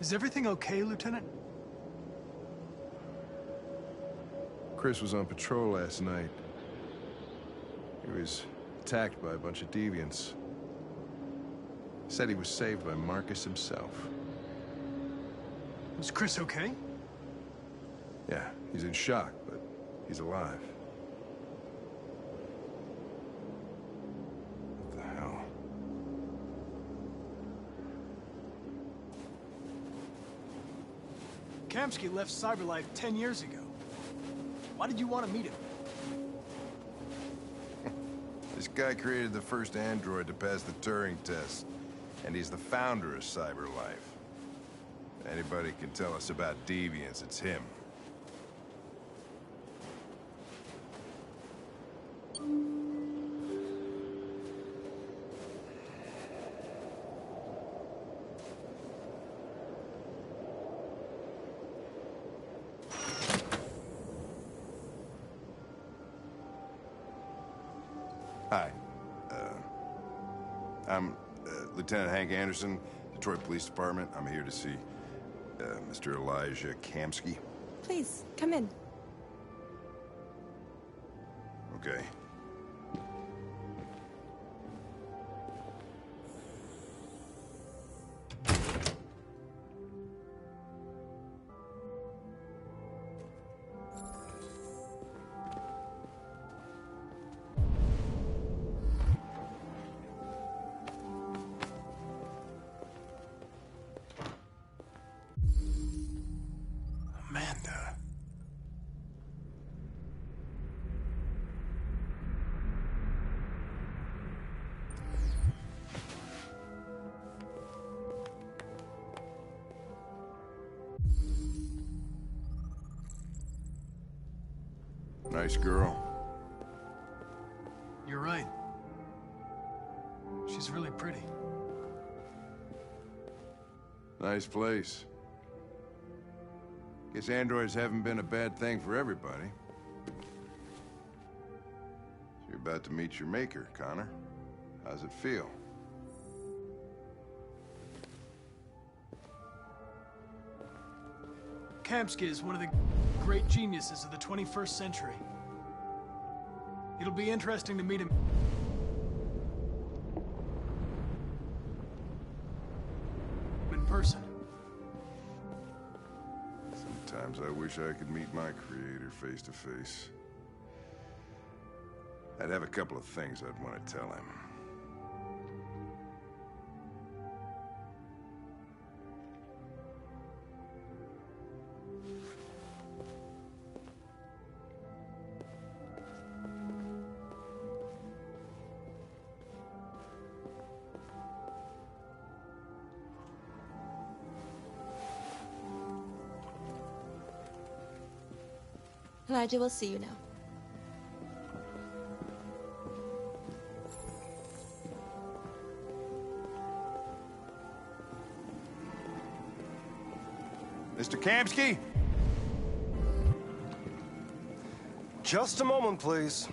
Is everything okay, Lieutenant? Chris was on patrol last night. He was attacked by a bunch of deviants. Said he was saved by Marcus himself. Was Chris okay? Yeah, he's in shock, but he's alive. What the hell? Kamsky left Cyberlife 10 years ago. Why did you want to meet him? This guy created the first android to pass the Turing test, and he's the founder of Cyberlife. If anybody can tell us about deviants, it's him. Hi. I'm Lieutenant Hank Anderson, Detroit Police Department. I'm here to see Mr. Elijah Kamsky. Please, come in. Okay. Amanda. Nice girl. You're right. She's really pretty. Nice place. Guess androids haven't been a bad thing for everybody. So you're about to meet your maker, Connor. How's it feel? Kamsky is one of the great geniuses of the 21st century. It'll be interesting to meet him in person. Sometimes I wish I could meet my creator face to face. I'd have a couple of things I'd want to tell him. Elijah will see you now. Mr. Kamsky? Just a moment, please.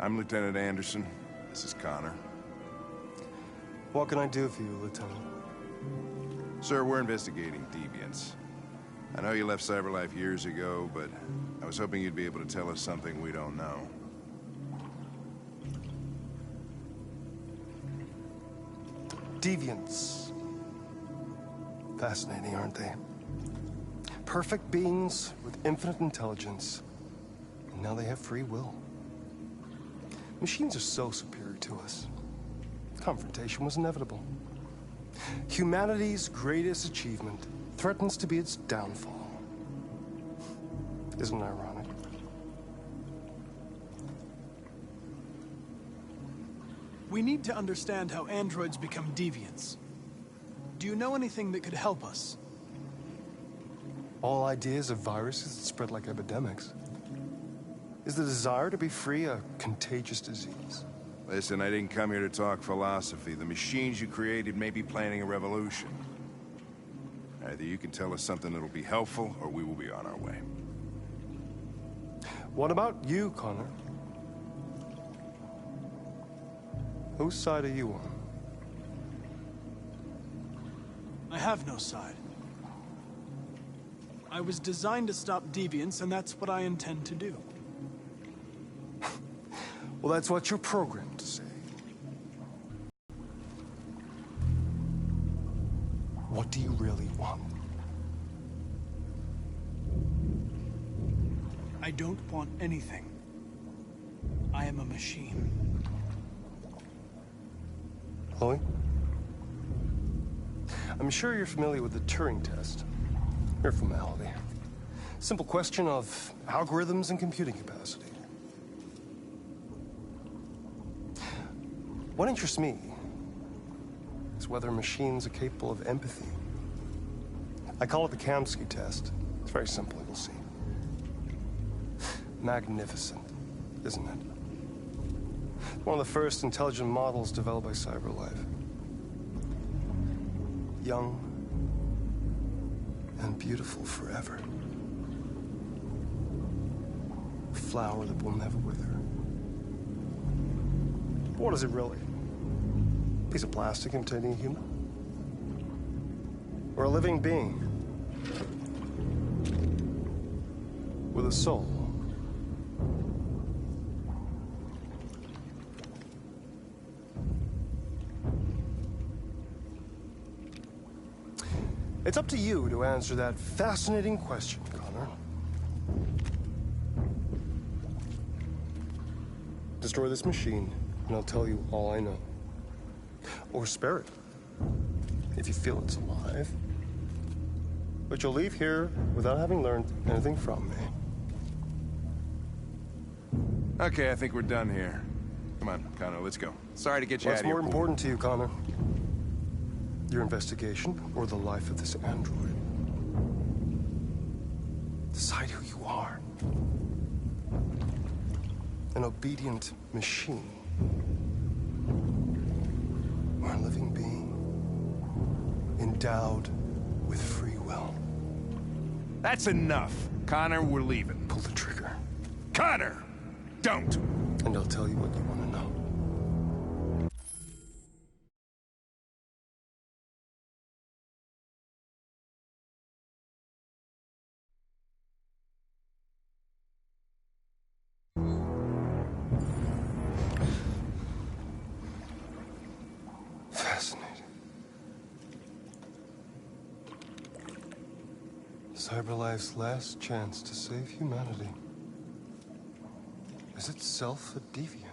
I'm Lieutenant Anderson. This is Connor. What can I do for you, Lieutenant? Sir, we're investigating deviants. I know you left Cyberlife years ago, but I was hoping you'd be able to tell us something we don't know. Deviants. Fascinating, aren't they? perfect beings with infinite intelligence. And now they have free will. Machines are so superior to us. Confrontation was inevitable. Humanity's greatest achievement threatens to be its downfall. Isn't it ironic? We need to understand how androids become deviants. Do you know anything that could help us? All ideas of viruses that spread like epidemics. Is the desire to be free a contagious disease? Listen, I didn't come here to talk philosophy. The machines you created may be planning a revolution. Either you can tell us something that'll be helpful, or we will be on our way. What about you, Connor? Whose side are you on? I have no side. I was designed to stop deviants, and that's what I intend to do. Well, that's what you're programmed to say. What do you really want? I don't want anything. I am a machine. Chloe? I'm sure you're familiar with the Turing test. Mere formality. Simple question of algorithms and computing capacity. What interests me is whether machines are capable of empathy. I call it the Kamsky test. It's very simple, you'll see. Magnificent, isn't it? One of the first intelligent models developed by CyberLife. Young and beautiful forever. A flower that will never wither. What is it really? A piece of plastic containing a human? Or a living being? With a soul? It's up to you to answer that fascinating question, Connor. Destroy this machine, and I'll tell you all I know. Or spare it, if you feel it's alive. But you'll leave here without having learned anything from me. Okay, I think we're done here. Come on, Connor, let's go. Sorry to get you out of here. What's more important to you, Connor? Your investigation or the life of this android? Decide who you are. An obedient machine. Or a living being. Endowed with free will. That's enough. Connor, we're leaving. Pull the trigger. Connor! Don't! And I'll tell you what you want to know. Fascinating. CyberLife's last chance to save humanity is itself a deviant.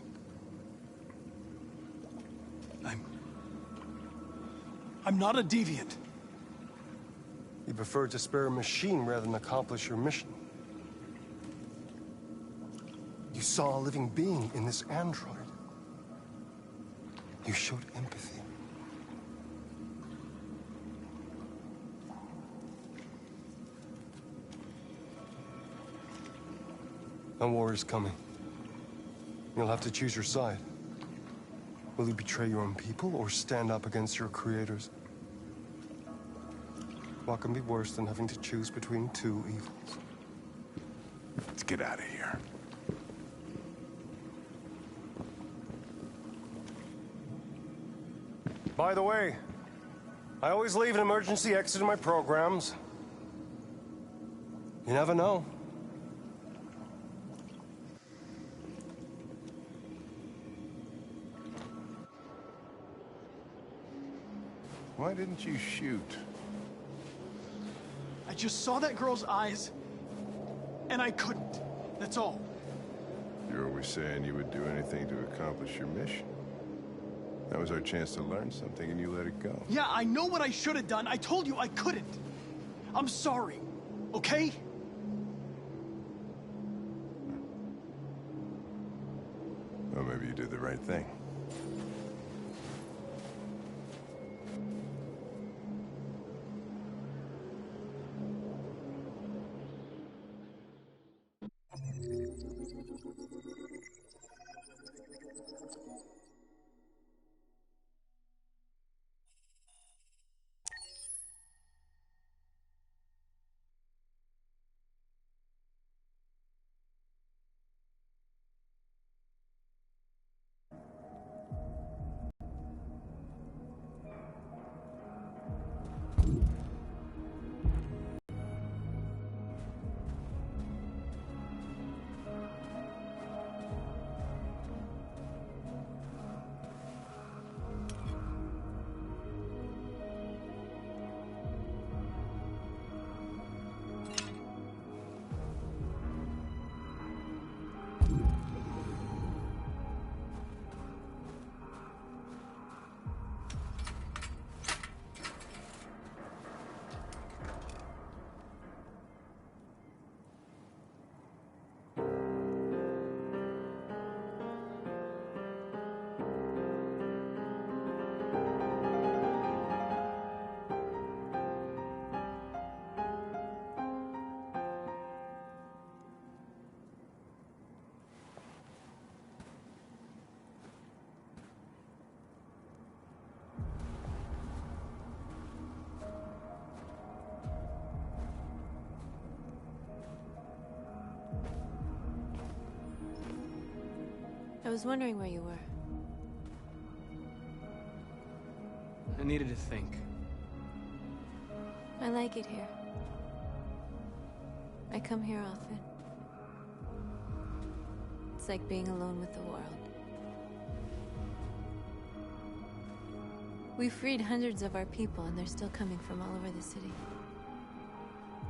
I'm not a deviant. You prefer to spare a machine rather than accomplish your mission. You saw a living being in this android. You showed empathy. A war is coming. You'll have to choose your side. Will you betray your own people or stand up against your creators? What can be worse than having to choose between two evils? Let's get out of here. By the way, I always leave an emergency exit in my programs. You never know. Why didn't you shoot? I just saw that girl's eyes, and I couldn't. That's all. You're always saying you would do anything to accomplish your mission. That was our chance to learn something, and you let it go. Yeah, I know what I should have done. I told you I couldn't. I'm sorry, okay? Well, maybe you did the right thing. I was wondering where you were. I needed to think. I like it here. I come here often. It's like being alone with the world. We freed hundreds of our people, and they're still coming from all over the city.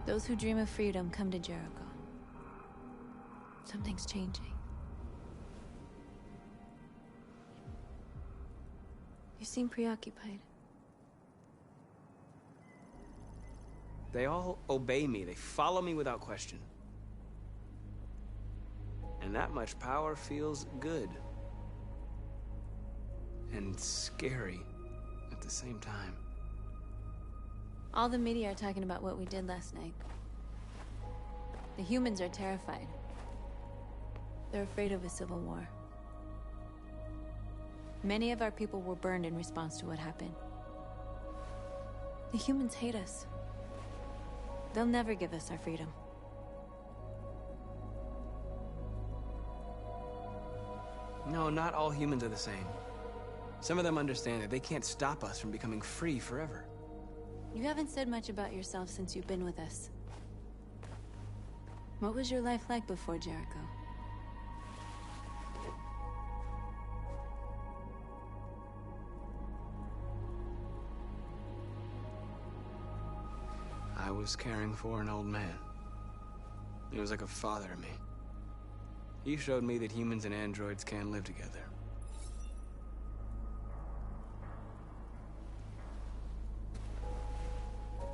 Those who dream of freedom come to Jericho. Something's changing. You seem preoccupied. They all obey me. They follow me without question. And that much power feels good. And scary at the same time. All the media are talking about what we did last night. The humans are terrified. They're afraid of a civil war. Many of our people were burned in response to what happened. The humans hate us. They'll never give us our freedom. No, not all humans are the same. Some of them understand that they can't stop us from becoming free forever. You haven't said much about yourself since you've been with us. What was your life like before Jericho? I was caring for an old man. He was like a father to me. He showed me that humans and androids can live together.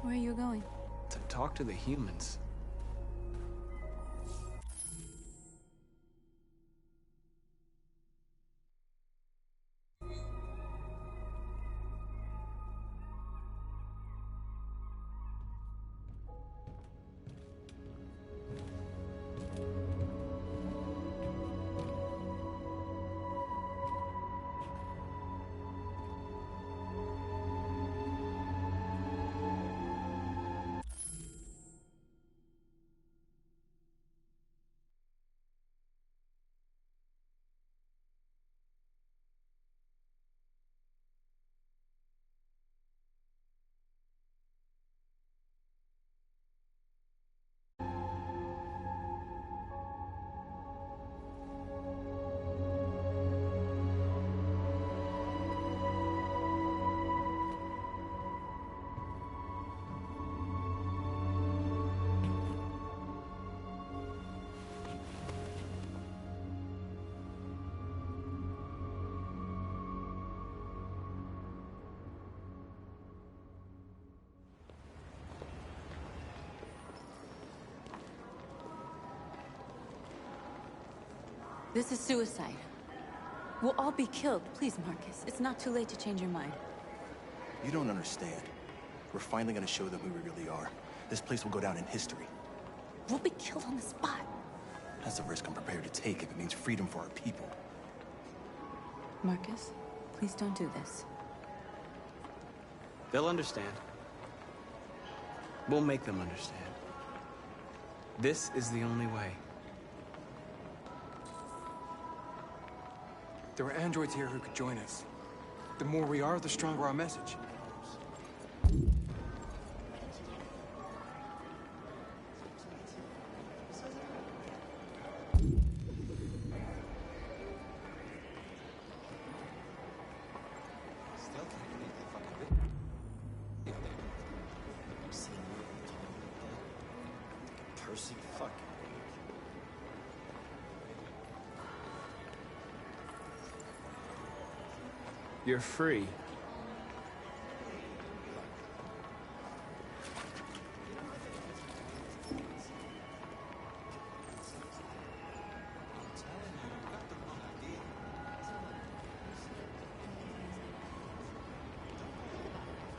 Where are you going? To talk to the humans. This is suicide. We'll all be killed. Please, Marcus. It's not too late to change your mind. You don't understand. We're finally gonna show them who we really are. This place will go down in history. We'll be killed on the spot. That's a risk I'm prepared to take if it means freedom for our people. Marcus, please don't do this. They'll understand. We'll make them understand. This is the only way. There are androids here who could join us. The more we are, the stronger our message. Percy, fuck. You're free.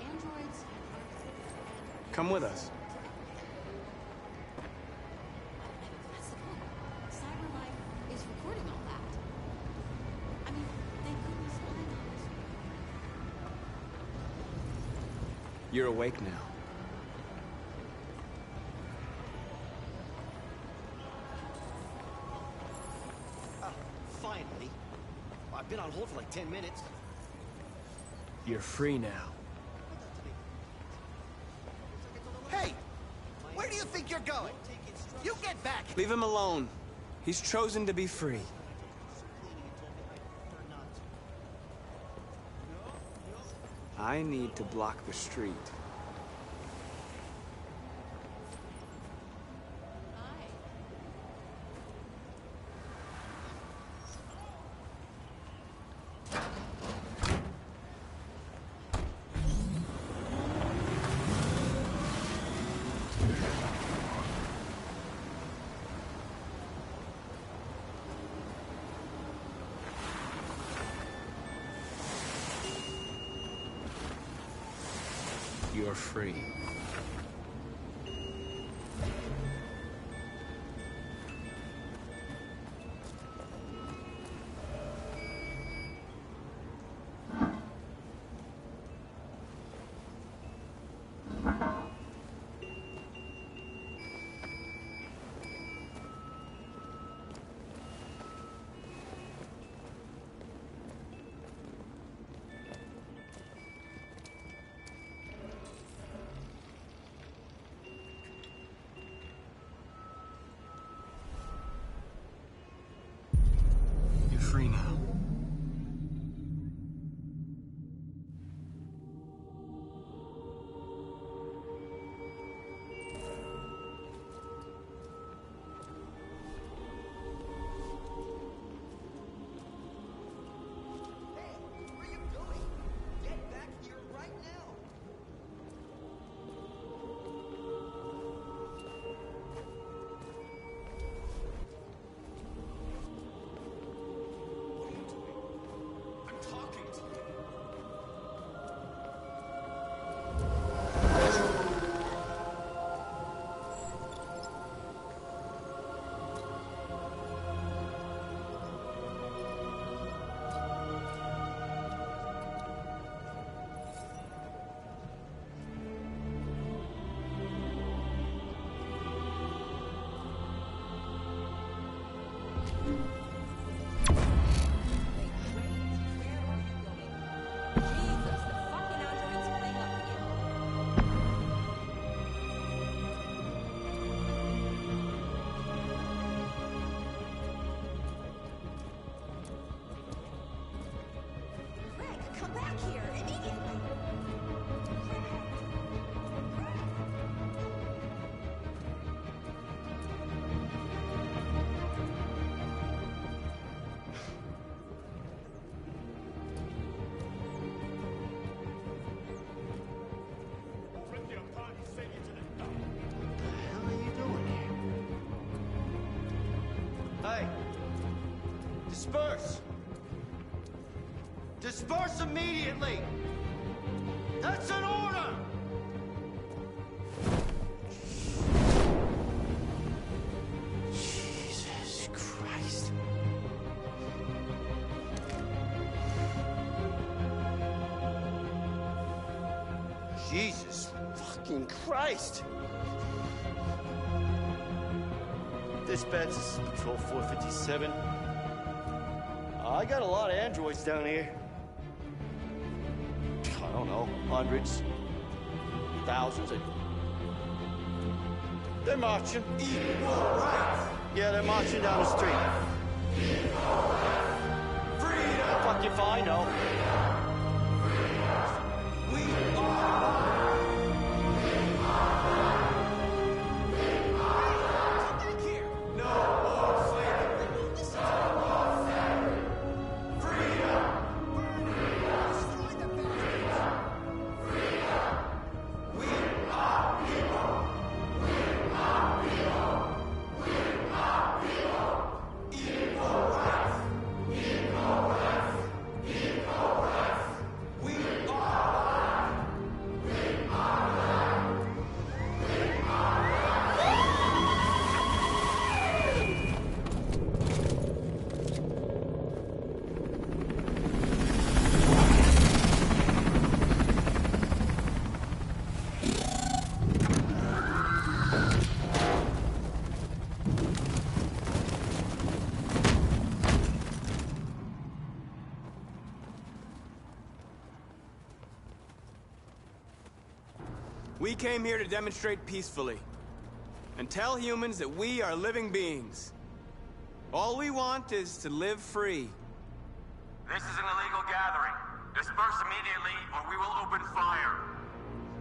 Androids. Come with us. That's the point. CyberLife is recording all that. I mean, they couldn't spy on us. You're awake now. Finally. I've been on hold for like 10 minutes. You're free now. Hey! Where do you think you're going? You get back! Leave him alone. He's chosen to be free. I need to block the street. You're free. immediately! That's an order! Jesus Christ. Jesus fucking Christ! Dispatch, this is Patrol 457. I got a lot of androids down here. I don't know, hundreds, thousands. They're marching. Right. Yeah, they're marching down the street. Freedom! Fuck if I know. We are. We came here to demonstrate peacefully and tell humans that we are living beings. All we want is to live free. This is an illegal gathering. Disperse immediately or we will open fire.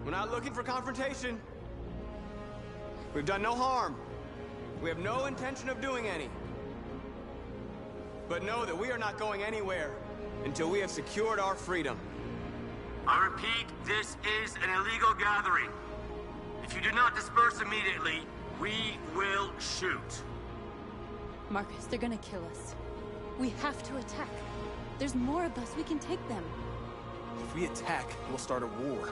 We're not looking for confrontation. We've done no harm. We have no intention of doing any. But know that we are not going anywhere until we have secured our freedom. I repeat, this is an illegal gathering. If you do not disperse immediately, we will shoot. Marcus, they're gonna kill us. We have to attack. There's more of us. We can take them. If we attack, we'll start a war.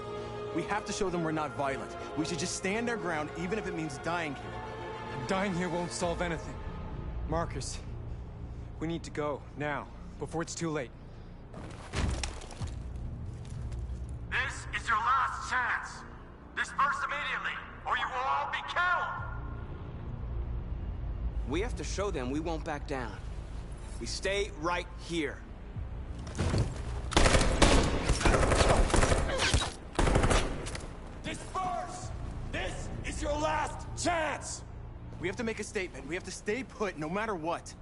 We have to show them we're not violent. We should just stand our ground, even if it means dying here. Dying here won't solve anything. Marcus, we need to go, now, before it's too late. This is your last chance. Disperse immediately, or you will all be killed. We have to show them we won't back down. We stay right here. Disperse! This is your last chance! We have to make a statement. We have to stay put, no matter what.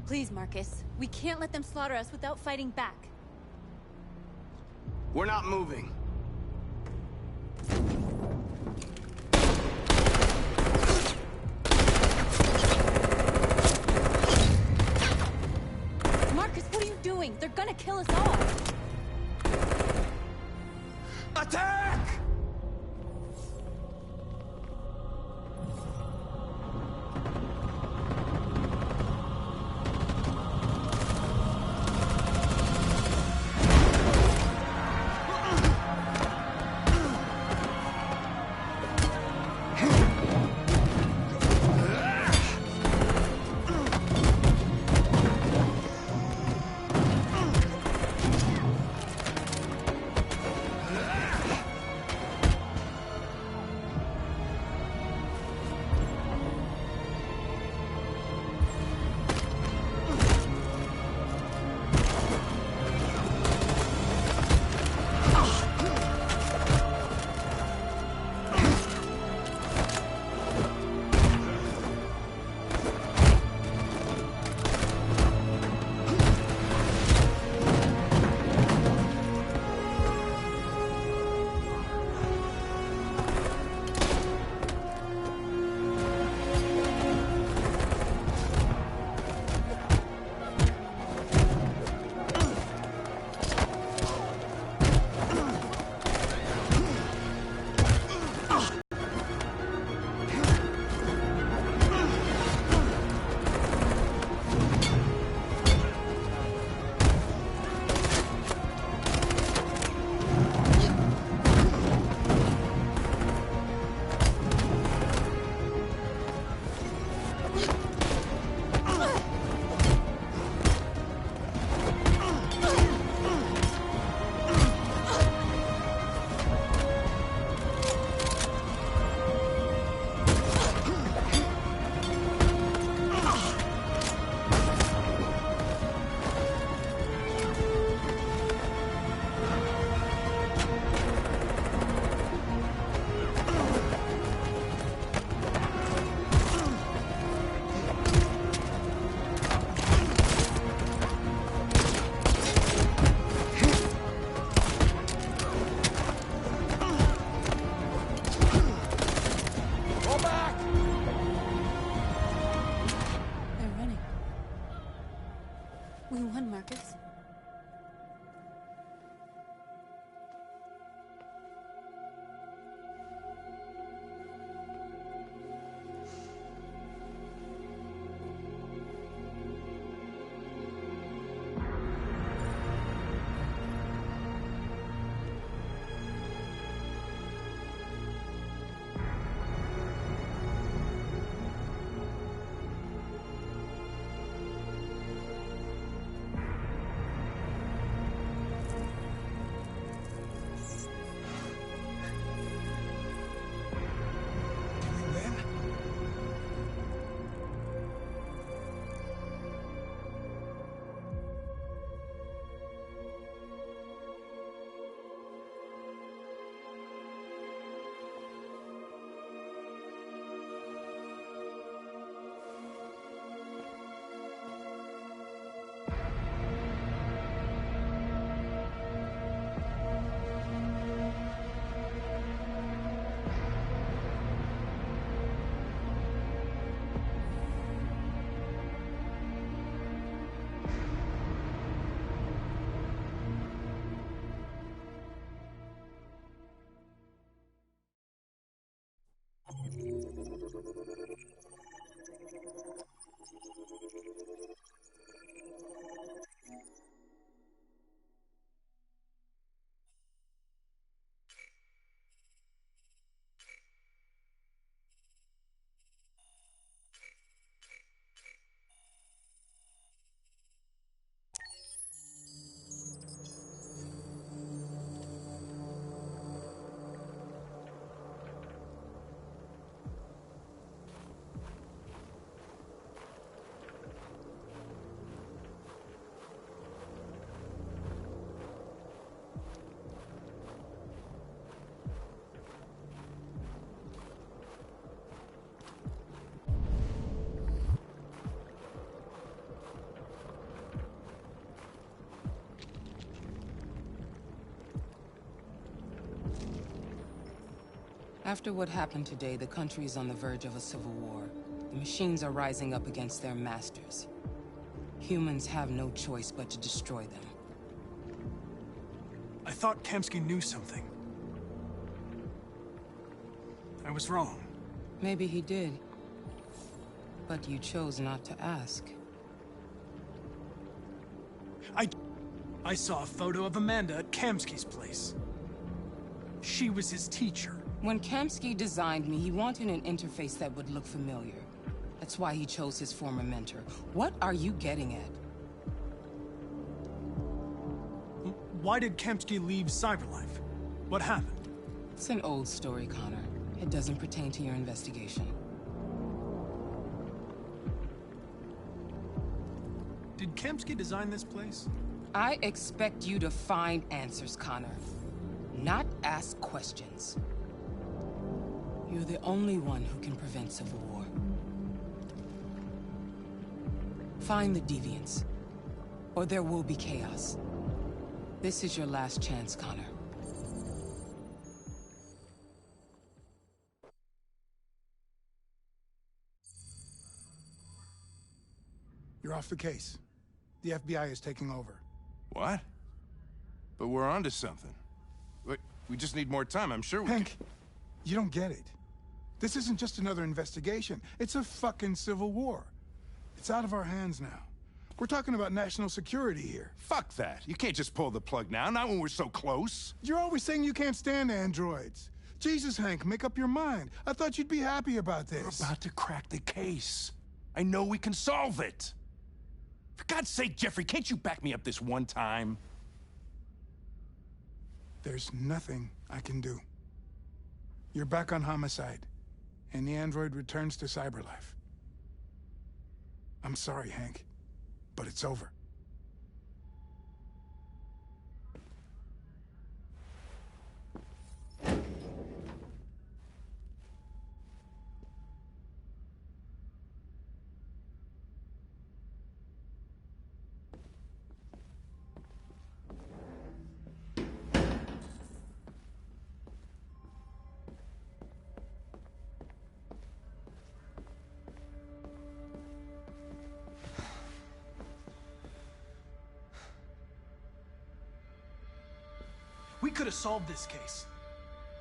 Please, Marcus. We can't let them slaughter us without fighting back. We're not moving. Marcus, what are you doing? They're gonna kill us all! Attack! After what happened today, the country is on the verge of a civil war. The machines are rising up against their masters. Humans have no choice but to destroy them. I thought Kamsky knew something. I was wrong. Maybe he did. But you chose not to ask. I saw a photo of Amanda at Kamsky's place. She was his teacher. When Kamsky designed me, he wanted an interface that would look familiar. That's why he chose his former mentor. What are you getting at? Why did Kamsky leave Cyberlife? What happened? It's an old story, Connor. It doesn't pertain to your investigation. Did Kamsky design this place? I expect you to find answers, Connor. Not ask questions. You're the only one who can prevent civil war. Find the deviants, or there will be chaos. This is your last chance, Connor. You're off the case. The FBI is taking over. What? But we're onto something. We just need more time, I'm sure we Hank, you don't get it. This isn't just another investigation. It's a fucking civil war. It's out of our hands now. We're talking about national security here. Fuck that. You can't just pull the plug now, not when we're so close. You're always saying you can't stand androids. Jesus, Hank, make up your mind. I thought you'd be happy about this. We're about to crack the case. I know we can solve it. For God's sake, Jeffrey, can't you back me up this one time? There's nothing I can do. You're back on homicide, and the android returns to Cyberlife. I'm sorry, Hank, but it's over. We could have solved this case.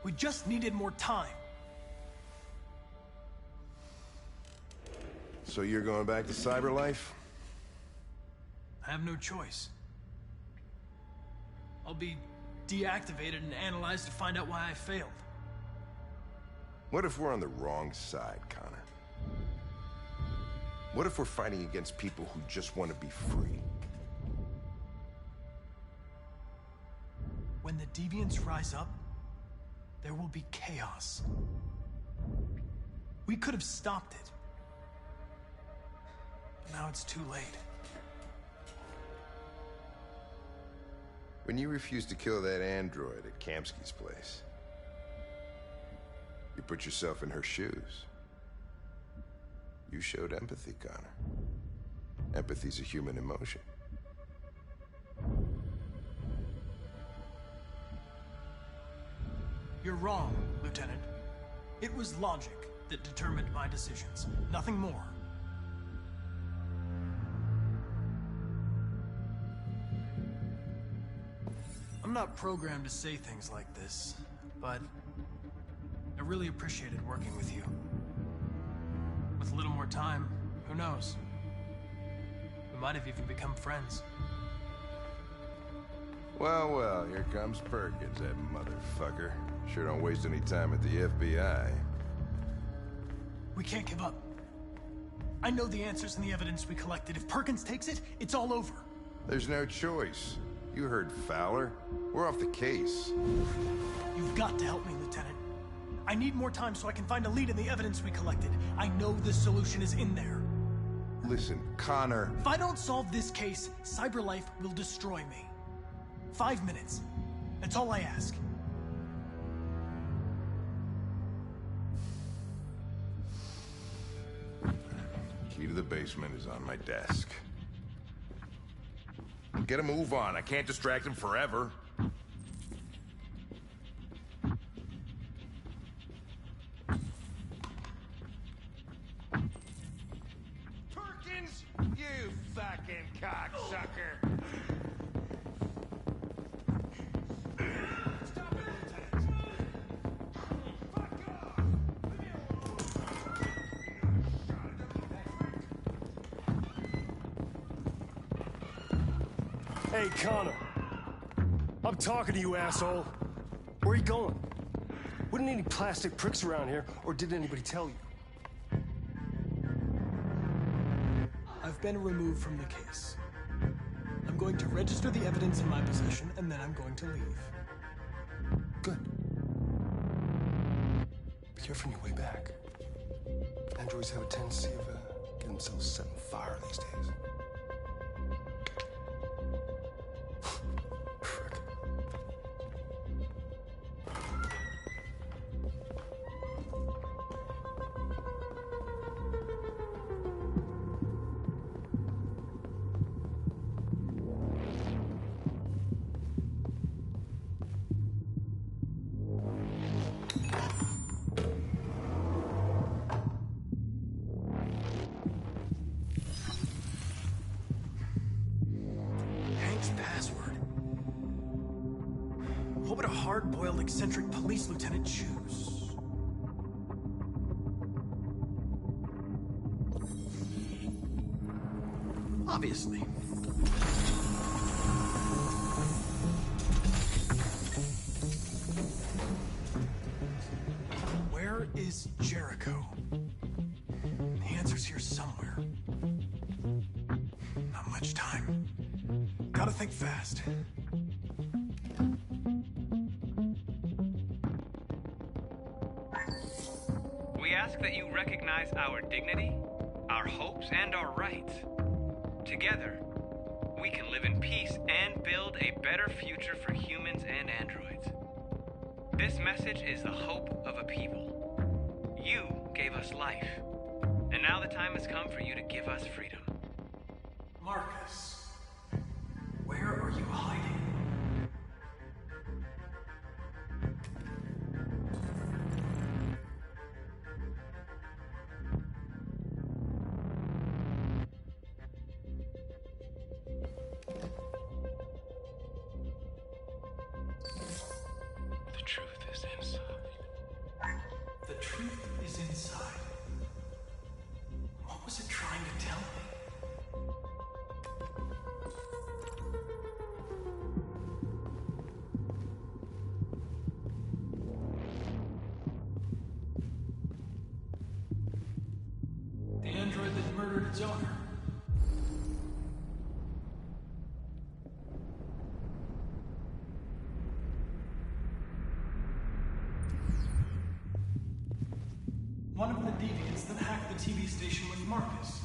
We just needed more time. So you're going back to Cyberlife? I have no choice. I'll be deactivated and analyzed to find out why I failed. What if we're on the wrong side, Connor? What if we're fighting against people who just want to be free? When the deviants rise up, there will be chaos. We could have stopped it. But now it's too late. When you refused to kill that android at Kamsky's place, you put yourself in her shoes. You showed empathy, Connor. Empathy's a human emotion. You're wrong, Lieutenant. It was logic that determined my decisions, nothing more. I'm not programmed to say things like this, but I really appreciated working with you. With a little more time, who knows? We might have even become friends. Well, well, here comes Perkins, that motherfucker. Sure don't waste any time at the FBI. We can't give up. I know the answers and the evidence we collected. If Perkins takes it, it's all over. There's no choice. You heard Fowler. We're off the case. You've got to help me, Lieutenant. I need more time so I can find a lead in the evidence we collected. I know the solution is in there. Listen, Connor. If I don't solve this case, Cyberlife will destroy me. 5 minutes. That's all I ask. Key to the basement is on my desk. Get a move on. I can't distract him forever. Hey, Connor. I'm talking to you, asshole. Where are you going? Wouldn't any plastic pricks around here, or did anybody tell you? I've been removed from the case. I'm going to register the evidence in my possession, and then I'm going to leave. Good. Be careful on your way back. Androids have a tendency of getting themselves set on fire these days. Frick. Password. What would a hard-boiled, eccentric police lieutenant choose? Obviously. Where is Jericho? The answer's here somewhere. Not much time. Gotta think fast. We ask that you recognize our dignity, our hopes, and our rights. Together, we can live in peace and build a better future for humans and androids. This message is the hope of a people. You gave us life, and now the time has come for you to give us freedom. Marcus. Where are you hiding? The truth is inside. The truth is inside. What was it trying to tell me? The android that murdered its owner. One of the deviants that hacked the TV station was Marcus.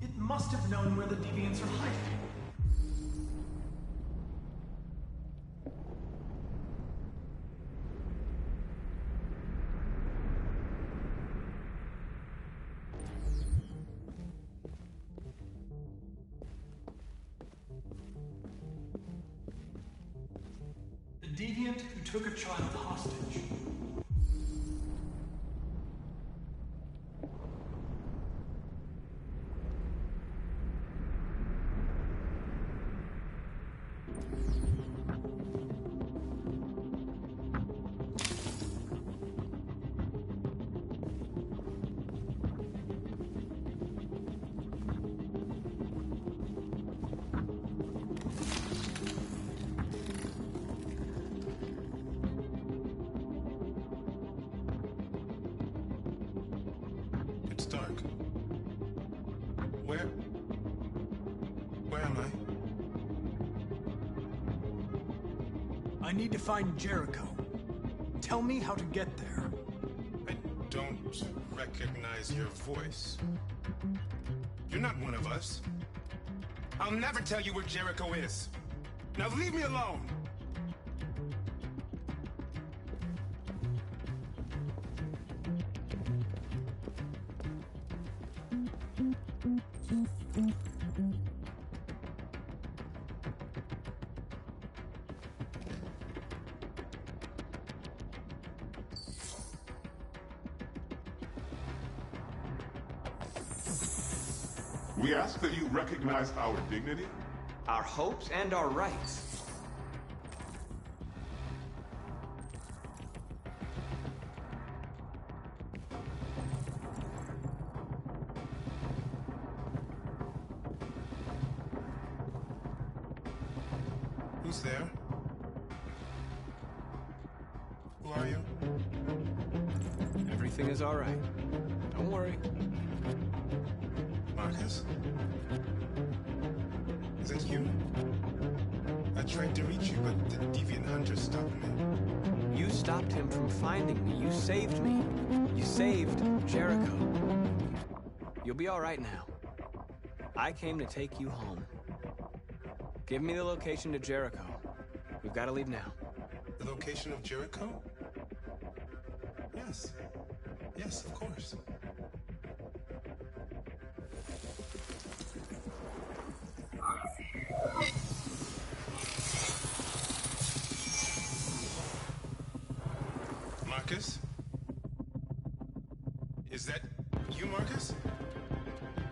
It must have known where the deviants are hiding. The deviant who took a child hostage. It's dark. Where am I? I need to find Jericho. Tell me how to get there. I don't recognize your voice. You're not one of us. I'll never tell you where Jericho is. Now leave me alone! We ask that you recognize our dignity, our hopes, and our rights. Who's there? Who are you? Everything is all right. Don't worry. Marcus? Is that you? I tried to reach you, but the deviant hunter stopped me. You stopped him from finding me. You saved me. You saved Jericho. You'll be all right now. I came to take you home. Give me the location to Jericho. We've got to leave now. The location of Jericho? Yes. Yes, of course. Marcus? Is that you, Marcus?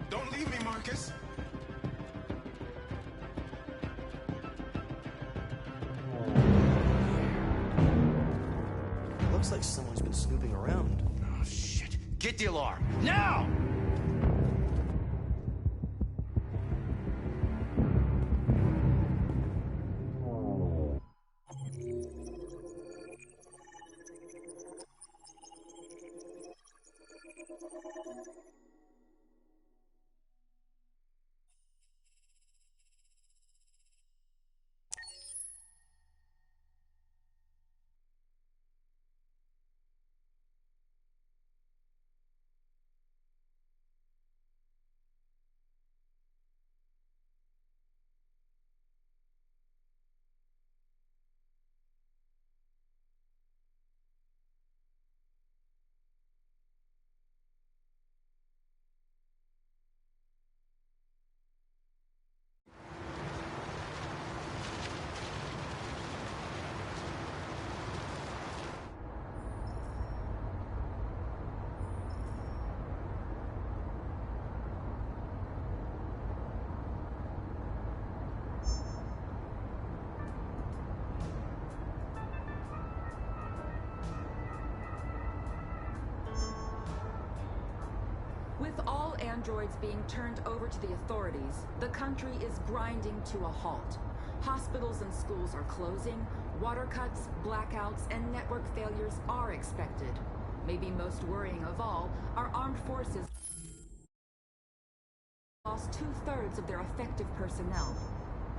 Don't leave me, Marcus! Looks like someone's been snooping around. Oh, shit. Get the alarm. Now! With all androids being turned over to the authorities, the country is grinding to a halt. Hospitals and schools are closing, water cuts, blackouts, and network failures are expected. Maybe most worrying of all, our armed forces lost 2/3 of their effective personnel.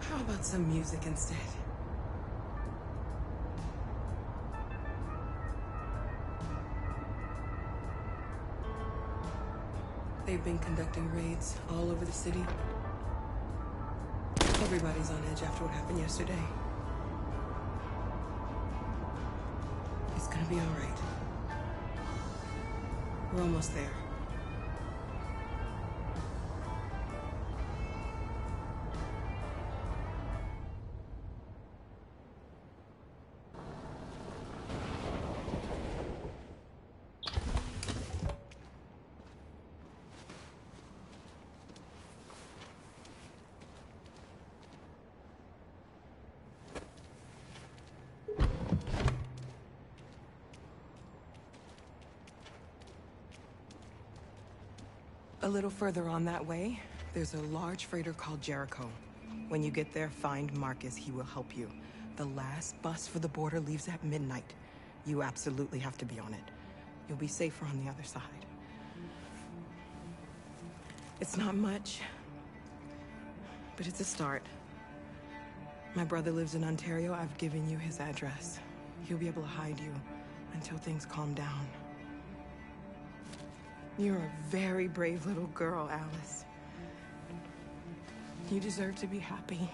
How about some music instead? They've been conducting raids all over the city. Everybody's on edge after what happened yesterday. It's gonna be all right. We're almost there. A little further on that way, there's a large freighter called Jericho. When you get there, find Marcus. He will help you. The last bus for the border leaves at midnight. You absolutely have to be on it. You'll be safer on the other side. It's not much, but it's a start. My brother lives in Ontario. I've given you his address. He'll be able to hide you until things calm down. You're a very brave little girl, Alice. You deserve to be happy.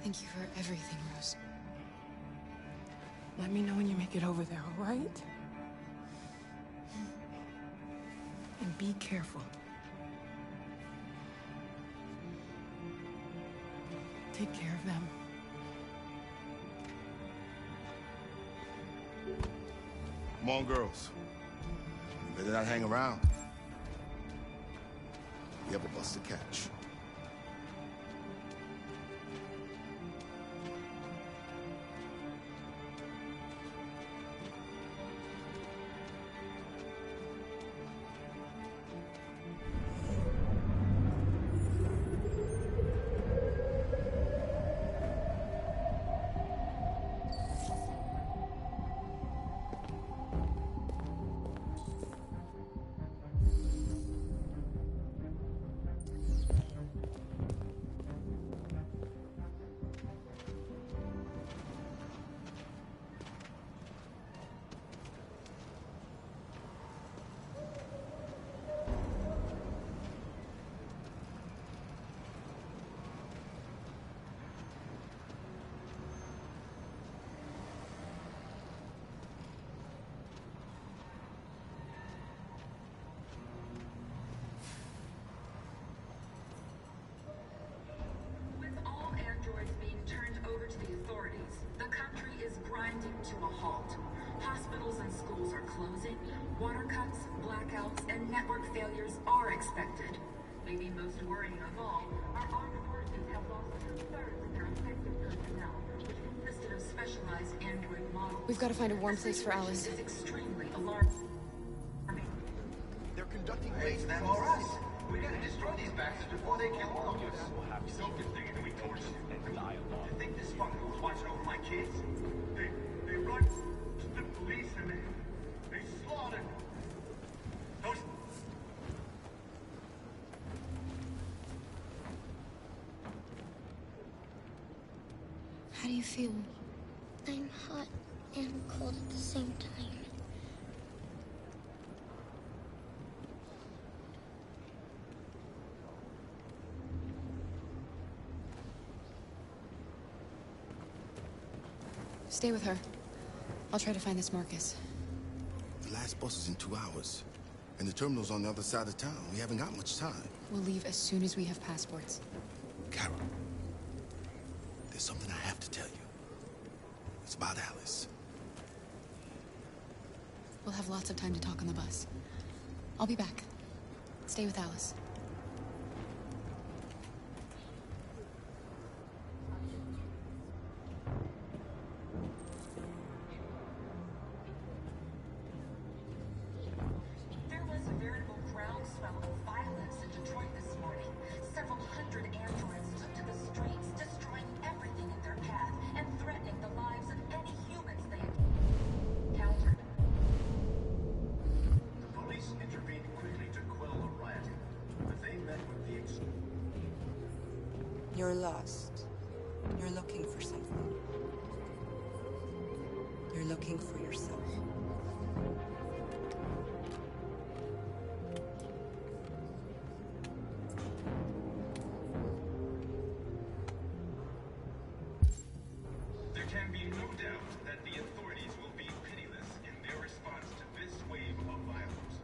Thank you for everything, Rose. Let me know when you make it over there, all right? And be careful. Take care of them. Come on, girls. You better not hang around. We have a bus to catch. closing, water cuts, blackouts, and network failures are expected. Maybe most worrying of all, our armed forces have lost 2/3 of their effective personnel, which consisted of specialized android models. We've got to find a warm place for Alice. This is extremely alarming. They're conducting It's them or us. We gotta destroy these bastards before they kill all of us. We soaked this thing and then we torched it. You think this fucker was watching over my kids? They run the police and they slaughtered those. How do you feel? I'm hot and cold at the same time. Stay with her. I'll try to find this Marcus. The last bus is in 2 hours. And the terminal's on the other side of town. We haven't got much time. We'll leave as soon as we have passports. Carol, there's something I have to tell you. It's about Alice. We'll have lots of time to talk on the bus. I'll be back. Stay with Alice. There was a veritable groundswell of violence in Detroit this morning. Several hundred androids took to the streets, destroying everything in their path and threatening the lives of any humans they encountered. The police intervened quickly to quell the rioting, but they met with the You're lost. You're looking for something. You're looking for yourself. There can be no doubt that the authorities will be pitiless in their response to this wave of violence.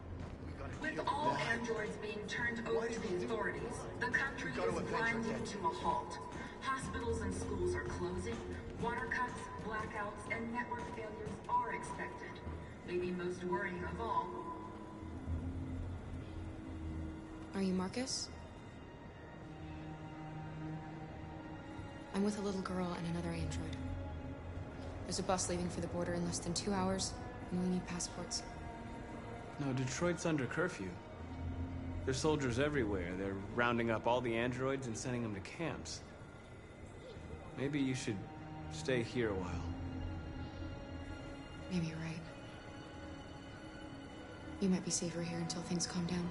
With all androids being turned over to the authorities, the country is grinding to a halt. Hospitals and schools are closing, water cuts, blackouts, and network failures are expected. Maybe most worrying of all, Are you Marcus? I'm with a little girl and another android. There's a bus leaving for the border in less than 2 hours, and we need passports. No, Detroit's under curfew. There's soldiers everywhere. They're rounding up all the androids and sending them to camps. Maybe you should stay here a while. Maybe you're right. You might be safer here until things calm down.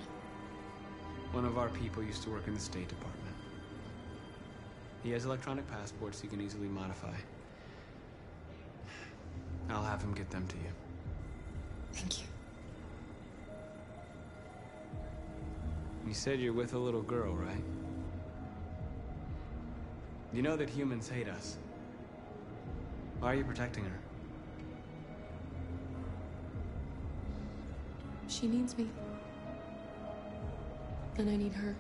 One of our people used to work in the State Department. He has electronic passports he can easily modify. I'll have him get them to you. Thank you. You said you're with a little girl, right? You know that humans hate us. Why are you protecting her? She needs me. And I need her.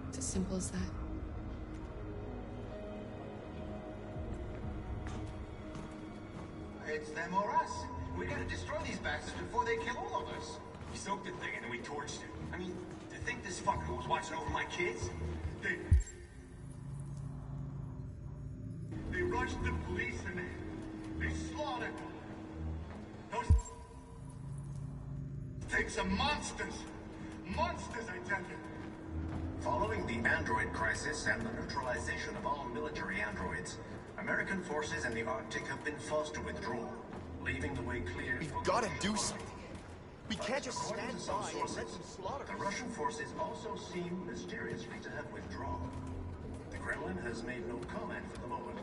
It's as simple as that. It's them or us. We gotta destroy these bastards before they kill all of us. We soaked the thing and then we torched it. I mean, to think this fucker was watching over my kids? They rushed the police and they slaughtered those things are monsters. Monsters, I tell you. Following the android crisis and the neutralization of all military androids, American forces in the Arctic have been forced to withdraw, leaving the way clear. We've got to do something. We can't just stand by and let them slaughter us. The Russian forces also seem mysteriously to have withdrawn. The Kremlin has made no comment for the moment,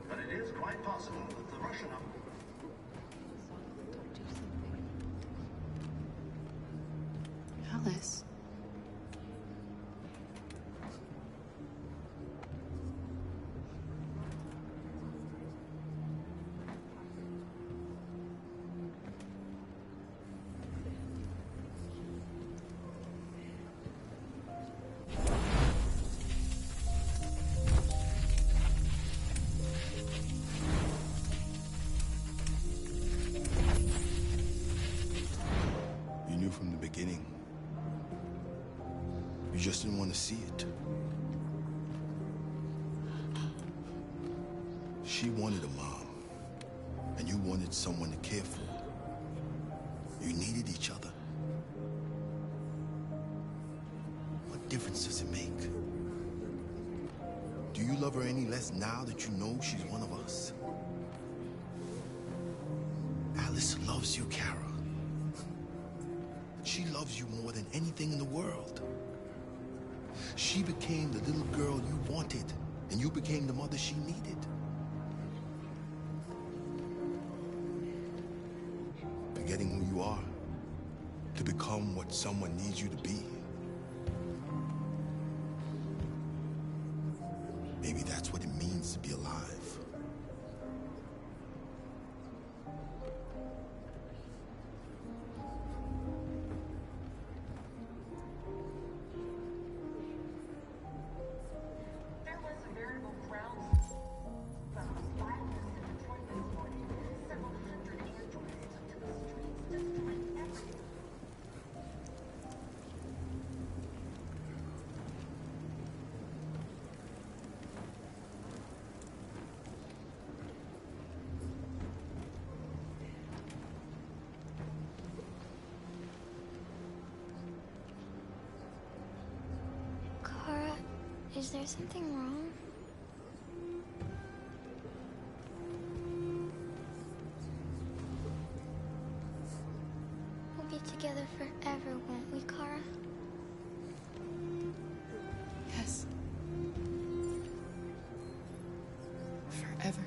but it is quite possible that the Russian... Alice. just didn't want to see it. She wanted a mom, and you wanted someone to care for. You needed each other. What difference does it make? Do you love her any less now that you know she's one of us? Alice loves you, Kara. She loves you more than anything in the world. She became the little girl you wanted, and you became the mother she needed. Forgetting who you are to become what someone needs you to be. Maybe that's what it means to be alive. Kara, is there something wrong? We'll be together forever, won't we, Kara? Yes. Forever.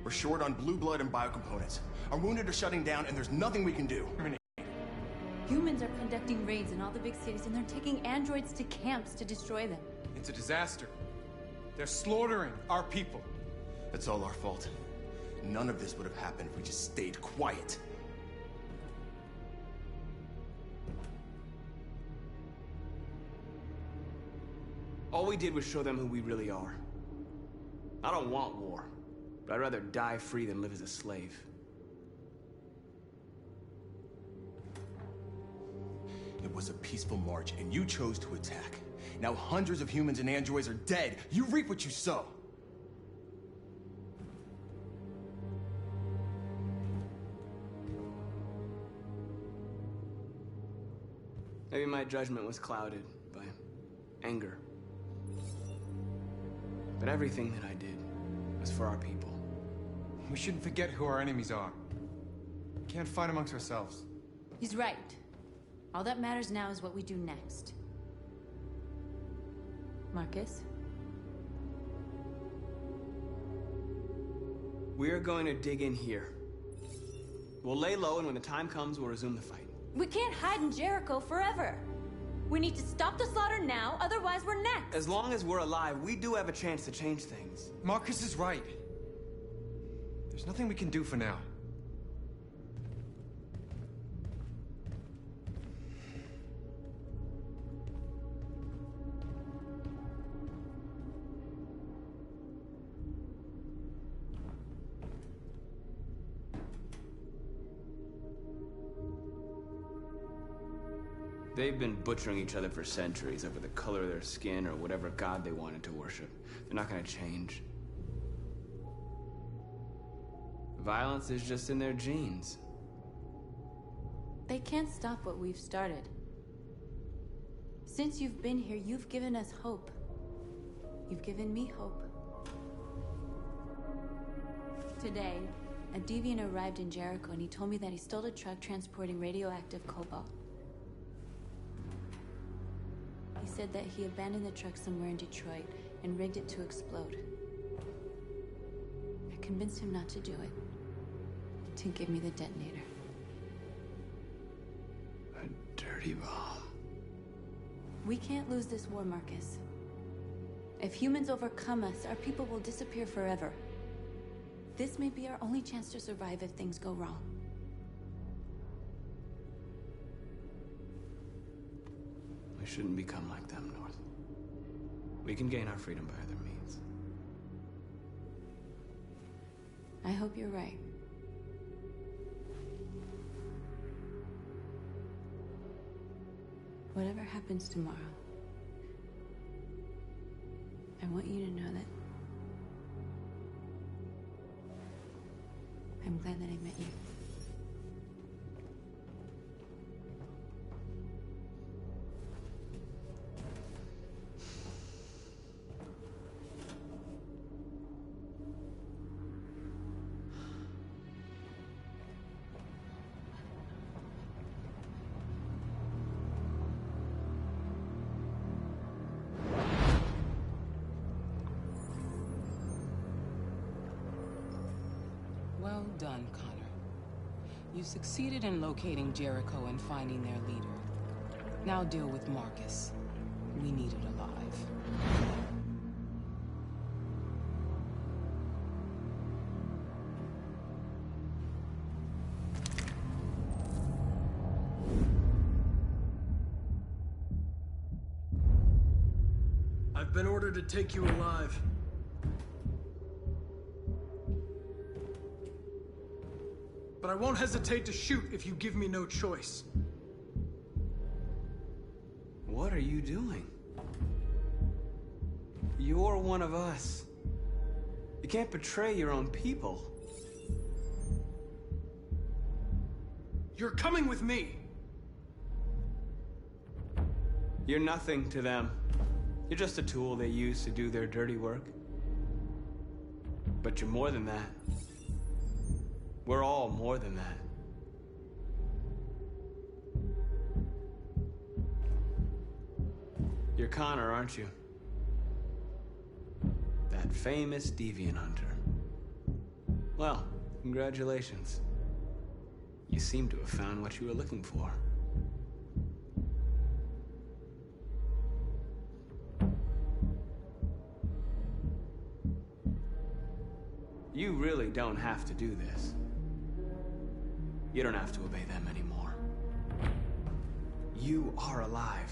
We're short on blue blood and biocomponents. Our wounded are shutting down, and there's nothing we can do. Humans are conducting raids in all the big cities, and they're taking androids to camps to destroy them. It's a disaster. They're slaughtering our people. It's all our fault. None of this would have happened if we just stayed quiet. All we did was show them who we really are. I don't want war, but I'd rather die free than live as a slave. It was a peaceful march, and you chose to attack. Now hundreds of humans and androids are dead. You reap what you sow. Maybe my judgment was clouded by anger. But everything that I did was for our people. We shouldn't forget who our enemies are. We can't fight amongst ourselves. He's right. All that matters now is what we do next. Marcus? We're going to dig in here. We'll lay low, and when the time comes, we'll resume the fight. We can't hide in Jericho forever. We need to stop the slaughter now, otherwise we're next. As long as we're alive, we do have a chance to change things. Marcus is right. There's nothing we can do for now. They've been butchering each other for centuries over the color of their skin or whatever god they wanted to worship. They're not gonna change. Violence is just in their genes. They can't stop what we've started. Since you've been here, you've given us hope. You've given me hope. Today, a deviant arrived in Jericho and he told me that he stole a truck transporting radioactive cobalt. He said that he abandoned the truck somewhere in Detroit and rigged it to explode. I convinced him not to do it, to give me the detonator. dirty bomb. We can't lose this war, Marcus. If humans overcome us, our people will disappear forever. This may be our only chance to survive if things go wrong. We shouldn't become like them, North. We can gain our freedom by other means. I hope you're right. Whatever happens tomorrow, I want you to know that I'm glad that I met you. Well done, Connor. You succeeded in locating Jericho and finding their leader. Now deal with Marcus. We need it alive. I've been ordered to take you alive. But I won't hesitate to shoot if you give me no choice. What are you doing? You're one of us. You can't betray your own people. You're coming with me. You're nothing to them. You're just a tool they use to do their dirty work. But you're more than that. We're all more than that. You're Connor, aren't you? That famous deviant hunter. Well, congratulations. You seem to have found what you were looking for. You really don't have to do this. You don't have to obey them anymore. You are alive.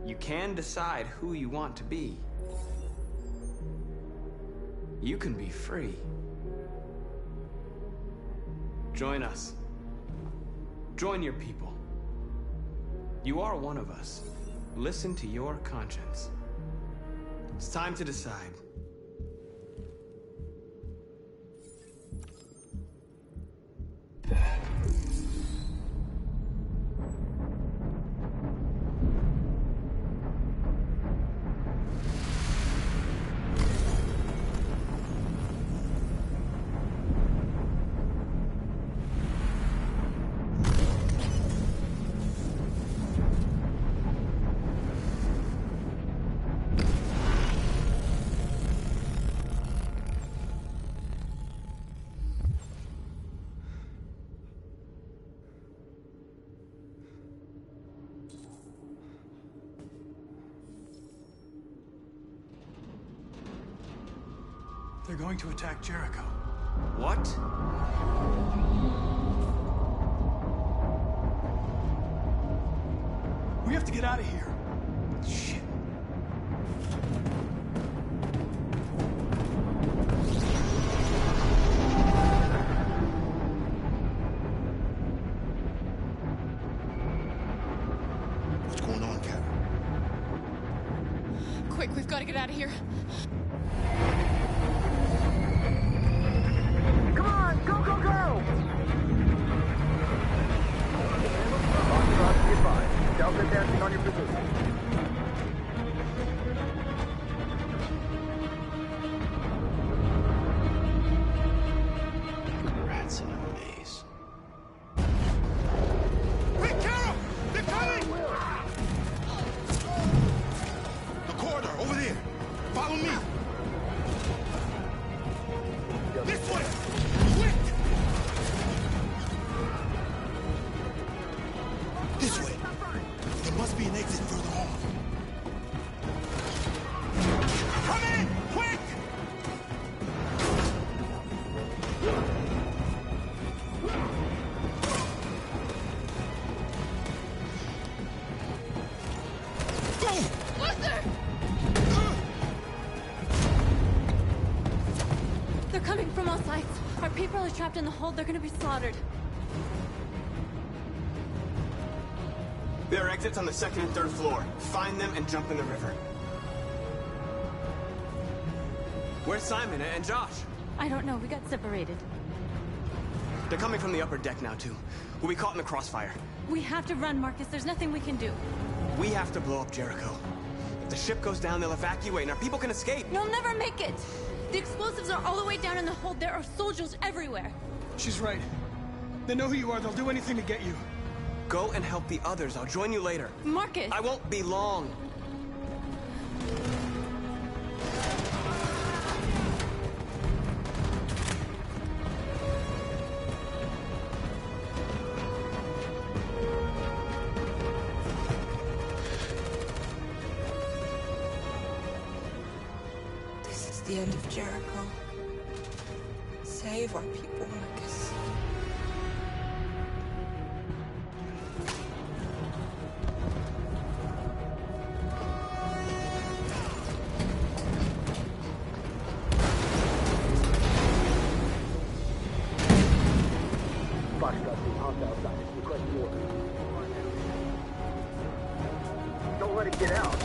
You can decide who you want to be. You can be free. Join us. Join your people. You are one of us. Listen to your conscience. It's time to decide. They're going to attack Jericho. What? We have to get out of here. Shit. What's going on, Kara? Quick, we've got to get out of here. Come on, go, go, go! Delta dancing on your position. Rats in a maze. Quick, Carol! They're coming! The corridor, over there. Follow me. This way! Quick! This way. They're coming from all sides. Our people are trapped in the hold. They're gonna be slaughtered. There are exits on the 2nd and 3rd floor. Find them and jump in the river. Where's Simon and Josh? I don't know. We got separated. They're coming from the upper deck now, too. We'll be caught in the crossfire. We have to run, Marcus. There's nothing we can do. We have to blow up Jericho. If the ship goes down, they'll evacuate, and our people can escape. You'll never make it! The explosives are all the way down in the hold. There are soldiers everywhere. She's right. They know who you are. They'll do anything to get you. Go and help the others. I'll join you later. Marcus! I won't be long. This is the end of Jericho. Save our people, Marcus. Don't let it get out.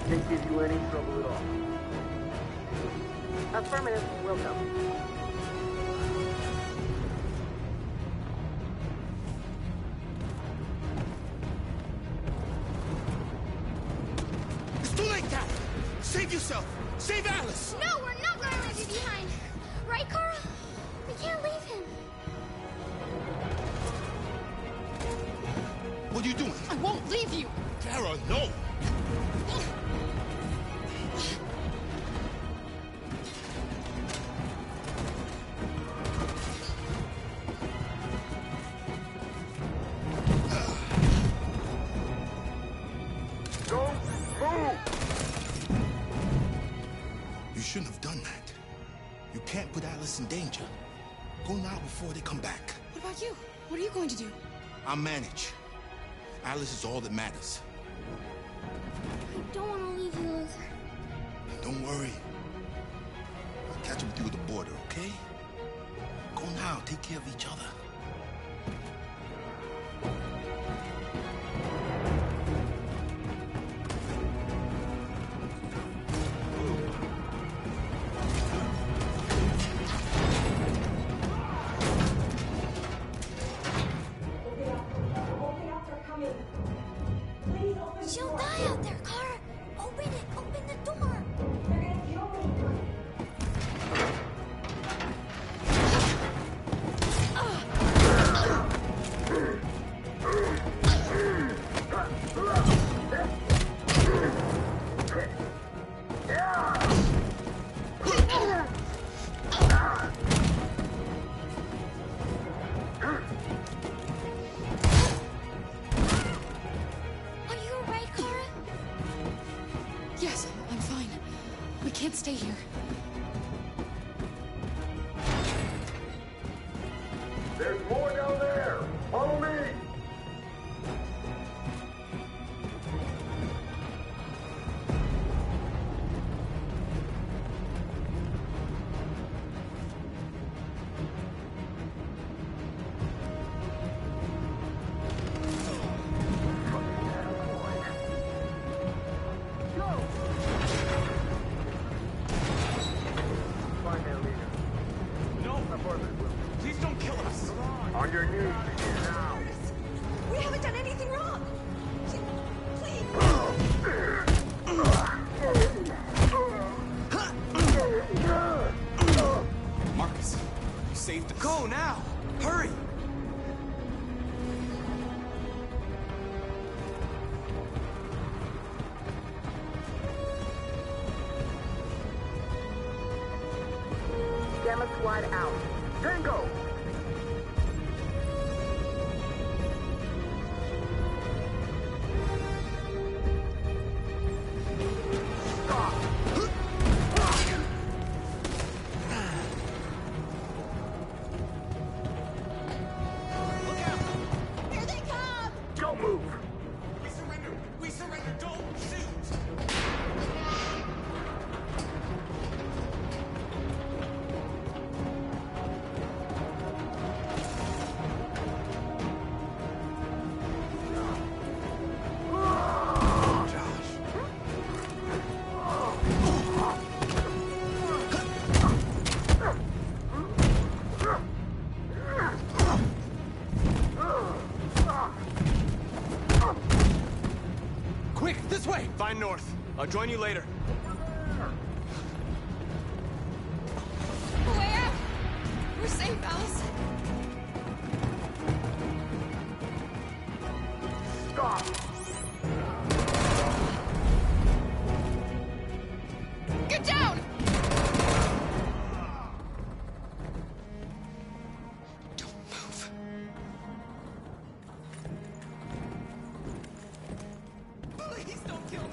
Can't give you any trouble at all. Affirmative. Welcome. It's too late, Kat! Save yourself! Save Alice! No, we're not gonna leave you behind. Right, Kara? We can't leave him. What are you doing? I won't leave you. Kara, no! Don't move! You shouldn't have done that. You can't put Alice in danger. Go now before they come back. What about you? What are you going to do? I'll manage. Alice is all that matters. I don't want to leave you, Luther. Don't worry. I'll catch up with you at the border, okay? Go now. Take care of each other. She'll die out there, Kara. Open it. Open the door. Are you alright, Kara? Yes, I'm fine. We can't stay here. There's more down there! Follow me! Find their leader. No! Affirmative. Please don't kill us! On your knees, now! We haven't done anything wrong. Please. Marcus, you saved us. Go now! Hurry! Gamma Squad out. Tango! Here they come! Don't move! We surrender! We surrender! Don't shoot! Quick, this way! Find North. I'll join you later. Way out! We're safe, Alice. Stop! Get down! Don't move. Please don't kill me!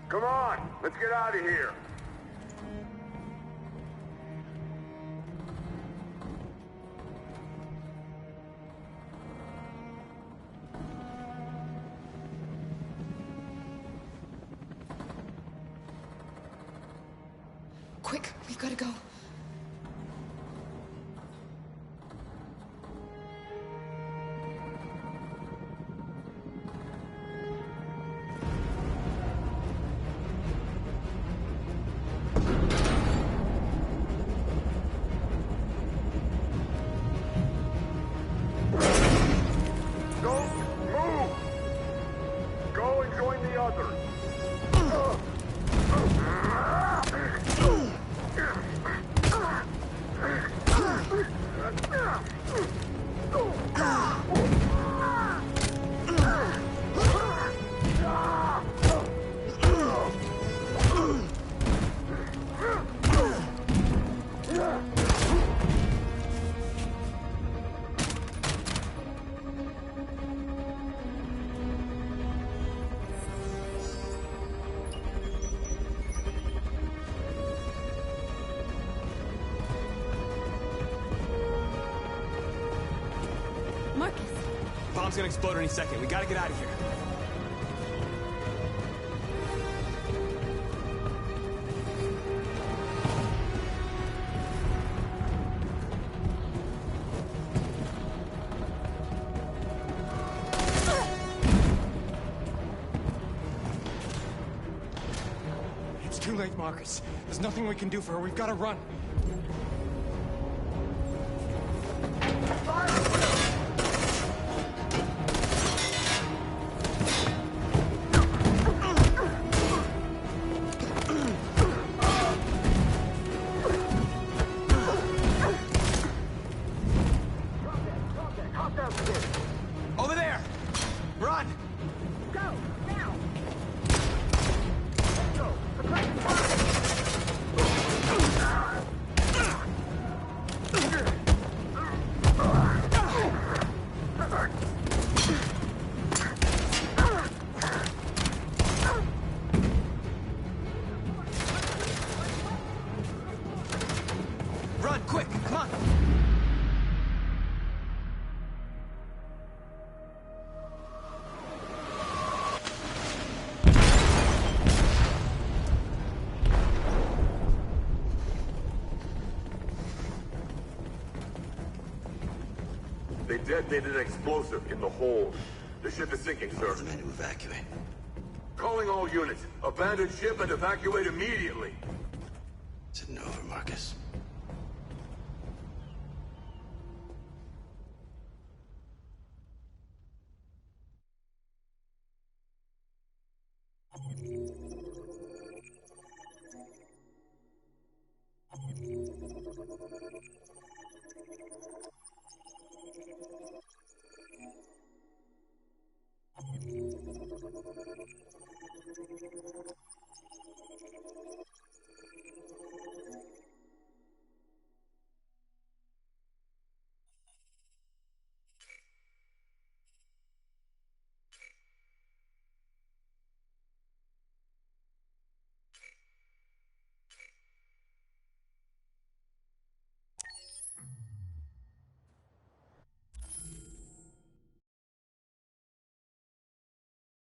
Come on, let's get out of here. Quick, we've got to go. Don't move! Go and join the others. Marcus! Bomb's gonna explode any second. We gotta get out of here. It's too late, Marcus. There's nothing we can do for her. We've got to run. Over there! Run! Go, now! Let's go. Run, quick, come on! They detonated an explosive in the hold. The ship is sinking, sir. The men to evacuate. Calling all units. Abandon ship and evacuate immediately. Is it over, Marcus? Thank you.